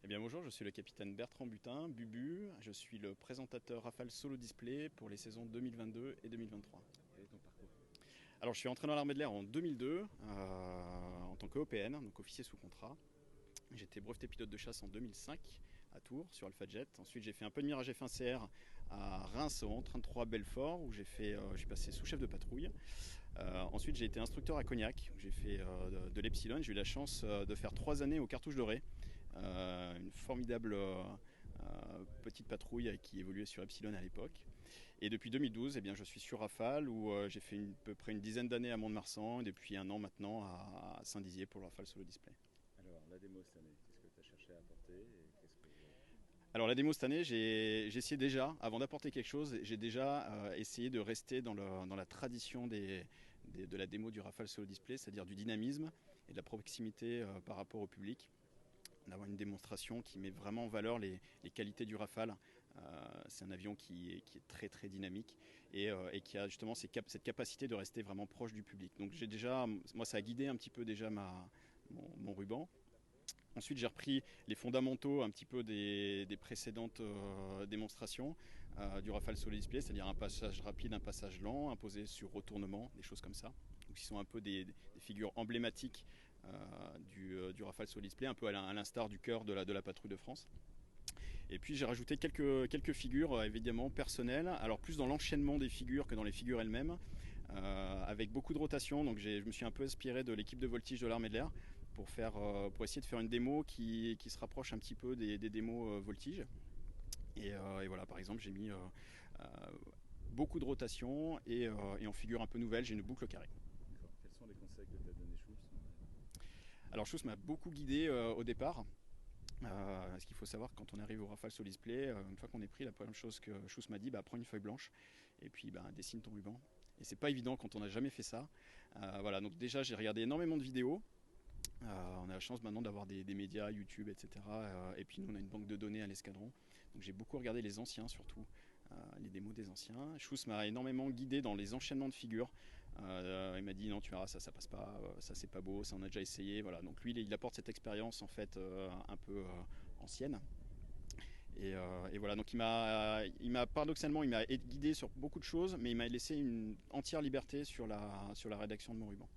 Eh bien bonjour, je suis le capitaine Bertrand Butin, Bubu. Je suis le présentateur Rafale Solo Display pour les saisons 2022 et 2023. Quel est ton parcours? Alors je suis entré dans l'armée de l'air en 2002 en tant qu'OPN, donc officier sous contrat. J'étais breveté pilote de chasse en 2005 à Tours sur Alpha Jet. Ensuite j'ai fait un peu de Mirage F1CR à Reims en 33 Belfort où je suis passé sous-chef de patrouille. Ensuite j'ai été instructeur à Cognac, où j'ai fait de l'Epsilon. J'ai eu la chance de faire 3 années aux Cartouches Dorées, une formidable petite patrouille qui évoluait sur Epsilon à l'époque. Et depuis 2012, eh bien, je suis sur Rafale où j'ai fait à peu près une dizaine d'années à Mont-de-Marsan et depuis un an maintenant à Saint-Dizier pour le Rafale Solo Display. Alors, la démo cette année, qu'est-ce que tu as cherché à apporter et qu'est-ce que... Alors la démo cette année, j'ai essayé déjà, avant d'apporter quelque chose, j'ai déjà essayé de rester dans la tradition de la démo du Rafale Solo Display, c'est-à-dire du dynamisme et de la proximité par rapport au public, d'avoir une démonstration qui met vraiment en valeur les qualités du Rafale. C'est un avion qui est très très dynamique et qui a justement cette capacité de rester vraiment proche du public. Donc j'ai déjà, moi ça a guidé un petit peu déjà mon ruban. Ensuite, j'ai repris les fondamentaux un petit peu des précédentes démonstrations du Rafale Solo Display, c'est-à-dire un passage rapide, un passage lent, imposé sur retournement, des choses comme ça. Donc, qui sont un peu des figures emblématiques du Rafale Solo Display, un peu à l'instar du cœur de la patrouille de France. Et puis j'ai rajouté quelques figures évidemment personnelles, alors plus dans l'enchaînement des figures que dans les figures elles-mêmes, avec beaucoup de rotation. Donc je me suis un peu inspiré de l'équipe de voltige de l'armée de l'air pour essayer de faire une démo qui se rapproche un petit peu des démos voltige. Et voilà, par exemple, j'ai mis beaucoup de rotation et en figure un peu nouvelle, j'ai une boucle carrée. D'accord. Quels sont les conseils que t'a donné Schulz? Alors Schuss m'a beaucoup guidé au départ. Ce qu'il faut savoir quand on arrive au Rafale Solo Display, une fois qu'on est pris, la première chose que Schuss m'a dit, prends une feuille blanche et puis dessine ton ruban. Et c'est pas évident quand on n'a jamais fait ça. Voilà, donc déjà j'ai regardé énormément de vidéos. On a la chance maintenant d'avoir des médias, YouTube, etc. Et puis nous on a une banque de données à l'escadron. Donc j'ai beaucoup regardé les anciens surtout, les démos des anciens. Schuss m'a énormément guidé dans les enchaînements de figures. Il m'a dit non tu verras ça passe pas, ça c'est pas beau, ça on a déjà essayé. Voilà, donc lui il apporte cette expérience en fait un peu ancienne. Et voilà, donc il m'a paradoxalement il m'a guidé sur beaucoup de choses, mais il m'a laissé une entière liberté sur la rédaction de mon ruban.